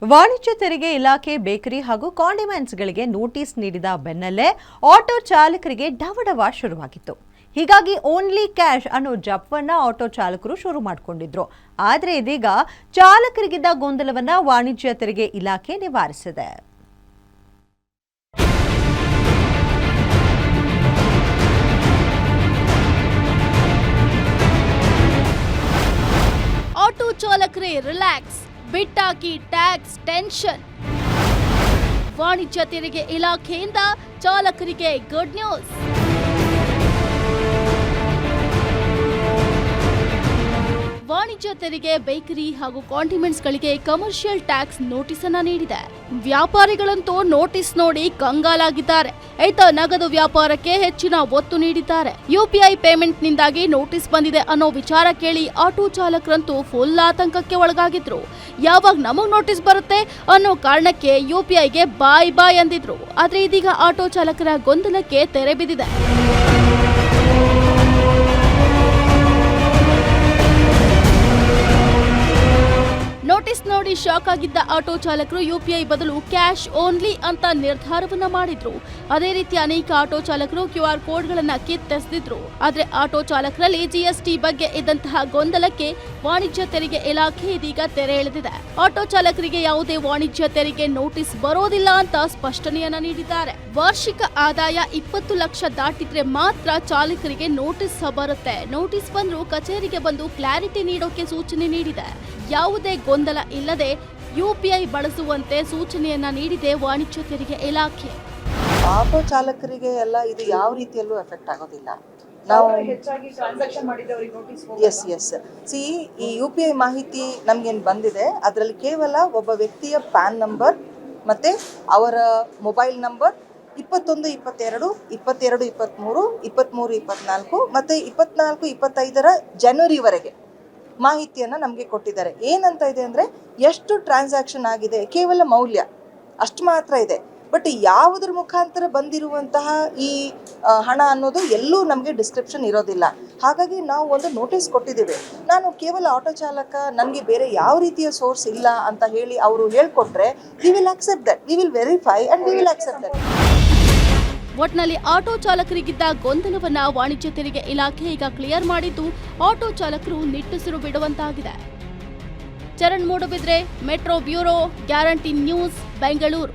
ವಾಣಿಜ್ಯ ತೆರಿಗೆ ಇಲಾಖೆ ಬೇಕರಿ ಹಾಗೂ ಕಾಂಡಿಮೆಂಟ್ಸ್ಗಳಿಗೆ ನೋಟಿಸ್ ನೀಡಿದ ಬೆನ್ನಲ್ಲೇ ಆಟೋ ಚಾಲಕರಿಗೆ ಡವಡವ ಶುರುವಾಗಿತ್ತು. ಹೀಗಾಗಿ ಓನ್ಲಿ ಕ್ಯಾಶ್ ಅನ್ನೋ ಜಪವನ್ನ ಆಟೋ ಚಾಲಕರು ಶುರು ಮಾಡಿಕೊಂಡಿದ್ರು. ಆದರೆ ಇದೀಗ ಚಾಲಕರಿಗಿದ್ದ ಗೊಂದಲವನ್ನ ವಾಣಿಜ್ಯ ತೆರಿಗೆ ಇಲಾಖೆ ನಿವಾರಿಸಿದೆ. ಆಟೋ ಚಾಲಕರೇ ರಿಲ್ಯಾಕ್ಸ್, ಬಿಟ್ಟಾಕಿ ಟ್ಯಾಕ್ಸ್ ಟೆನ್ಷನ್. ವಾಣಿಜ್ಯ ತೆರಿಗೆ ಇಲಾಖೆಯಿಂದ ಚಾಲಕರಿಗೆ ಗುಡ್ ನ್ಯೂಸ್. ವಾಣಿಜ್ಯ ತೆರಿಗೆ ಬೇಕರಿ ಹಾಗೂ ಕಾಂಡಿಮೆಂಟ್ಸ್ಗಳಿಗೆ ಕಮರ್ಷಿಯಲ್ ಟ್ಯಾಕ್ಸ್ ನೋಟಿಸ್ ಅನ್ನ ನೀಡಿದೆ. ವ್ಯಾಪಾರಿಗಳಂತೂ ನೋಟಿಸ್ ನೋಡಿ ಕಂಗಾಲಾಗಿದ್ದಾರೆ. ಈತ ನಗದು ವ್ಯಾಪಾರಕ್ಕೆ ಹೆಚ್ಚಿನ ಒತ್ತು ನೀಡಿದ್ದಾರೆ. ಯುಪಿಐ ಪೇಮೆಂಟ್ ನಿಂದಾಗಿ ನೋಟಿಸ್ ಬಂದಿದೆ ಅನ್ನೋ ವಿಚಾರ ಕೇಳಿ ಆಟೋ ಚಾಲಕರಂತೂ ಫುಲ್ ಆತಂಕಕ್ಕೆ ಒಳಗಾಗಿದ್ರು. ಯಾವಾಗ ನಮಗ್ ನೋಟಿಸ್ ಬರುತ್ತೆ ಅನ್ನೋ ಕಾರಣಕ್ಕೆ ಯುಪಿಐಗೆ ಬಾಯ್ ಬಾಯ್ ಅಂದಿದ್ರು. ಆದ್ರೆ ಇದೀಗ ಆಟೋ ಚಾಲಕರ ಗೊಂದಲಕ್ಕೆ ತೆರೆ ಬಿದ್ದಿದೆ. ನೋಟಿಸ್ ನೋಡಿ ಶಾಕ್ ಆಗಿದ್ದ ಆಟೋ ಚಾಲಕರು ಯುಪಿಐ ಬದಲು ಕ್ಯಾಶ್ ಓನ್ಲಿ ಅಂತ ನಿರ್ಧಾರವನ್ನ ಮಾಡಿದ್ರು. ಅದೇ ರೀತಿ ಅನೇಕ ಆಟೋ ಚಾಲಕರು ಕ್ಯೂಆರ್ ಕೋಡ್ಗಳನ್ನ ಕಿತ್ತೆಸೆದಿದ್ರು. ಆದ್ರೆ ಆಟೋ ಚಾಲಕರಲ್ಲಿ ಜಿಎಸ್ಟಿ ಬಗ್ಗೆ ಇದ್ದಂತಹ ಗೊಂದಲಕ್ಕೆ ವಾಣಿಜ್ಯ ತೆರಿಗೆ ಇಲಾಖೆ ಇದೀಗ ತೆರೆ ಎಳೆದಿದೆ. ಆಟೋ ಚಾಲಕರಿಗೆ ಯಾವುದೇ ವಾಣಿಜ್ಯ ತೆರಿಗೆ ನೋಟಿಸ್ ಬರೋದಿಲ್ಲ ಅಂತ ಸ್ಪಷ್ಟನೆಯನ್ನ ನೀಡಿದ್ದಾರೆ. ವಾರ್ಷಿಕ ಆದಾಯ 20 ಲಕ್ಷ ದಾಟಿದ್ರೆ ಮಾತ್ರ ಚಾಲಕರಿಗೆ ನೋಟಿಸ್ ಬರುತ್ತೆ. ನೋಟಿಸ್ ಬಂದ್ರೂ ಕಚೇರಿಗೆ ಬಂದು ಕ್ಲಾರಿಟಿ ನೀಡೋಕೆ ಸೂಚನೆ ನೀಡಿದೆ. ಯಾವುದೇ ಗೊಂದಲ ಇಲ್ಲದೆ ಯುಪಿಐ ಬಳಸುವಂತೆ ಸೂಚನೆಯನ್ನ ನೀಡಿದೆ ವಾಣಿಜ್ಯ ತೆರಿಗೆ ಇಲಾಖೆ. ಆಟೋ ಚಾಲಕರಿಗೆ ಎಲ್ಲ ಇದು ಯಾವ ರೀತಿಯಲ್ಲೂ ಎಫೆಕ್ಟ್ ಆಗೋದಿಲ್ಲ. ನಾವು ಹೆಚ್ಚಾಗಿ ಟ್ರಾನ್ಸಾಕ್ಷನ್ ಮಾಡಿದವರಿಗೆ ನೋಟಿಸ್ ಸಿ ಈ UPI ಮಾಹಿತಿ ನಮ್ಗೇನು ಬಂದಿದೆ ಅದರಲ್ಲಿ ಕೇವಲ ಒಬ್ಬ ವ್ಯಕ್ತಿಯ ಪ್ಯಾನ್ ನಂಬರ್ ಮತ್ತೆ ಅವರ ಮೊಬೈಲ್ ನಂಬರ್ 21, 22, 22, 23, 23, 24 ಮತ್ತೆ 24, 25 ಜನವರಿವರೆಗೆ ಮಾಹಿತಿಯನ್ನು ನಮಗೆ ಕೊಟ್ಟಿದ್ದಾರೆ. ಏನಂತ ಇದೆ ಅಂದರೆ ಎಷ್ಟು ಟ್ರಾನ್ಸಾಕ್ಷನ್ ಆಗಿದೆ, ಕೇವಲ ಮೌಲ್ಯ ಅಷ್ಟು ಮಾತ್ರ ಇದೆ. ಬಟ್ ಯಾವುದ್ರ ಮುಖಾಂತರ ಬಂದಿರುವಂತಹ ಈ ಹಣ ಅನ್ನೋದು ಎಲ್ಲೂ ನಮಗೆ ಡಿಸ್ಕ್ರಿಪ್ಷನ್ ಇರೋದಿಲ್ಲ. ಹಾಗಾಗಿ ನಾವು ಒಂದು ನೋಟಿಸ್ ಕೊಟ್ಟಿದ್ದೀವಿ. ನಾನು ಕೇವಲ ಆಟೋ ಚಾಲಕ, ನನಗೆ ಬೇರೆ ಯಾವ ರೀತಿಯ ಸೋರ್ಸ್ ಇಲ್ಲ ಅಂತ ಹೇಳಿ ಅವರು ಹೇಳ್ಕೊಟ್ರೆ we will accept that, we will verify and we will accept that. ಒಟ್ನಲ್ಲಿ ಆಟೋ ಚಾಲಕರಿಗಿದ್ದ ಗೊಂದಲವನ್ನ ವಾಣಿಜ್ಯ ತೆರಿಗೆ ಇಲಾಖೆ ಈಗ ಕ್ಲಿಯರ್ ಮಾಡಿದ್ದು ಆಟೋ ಚಾಲಕರು ನಿಟ್ಟುಸಿರು ಬಿಡುವಂತಾಗಿದೆ. Charan Moodbidri, metro bureau, guarantee news, Bengaluru.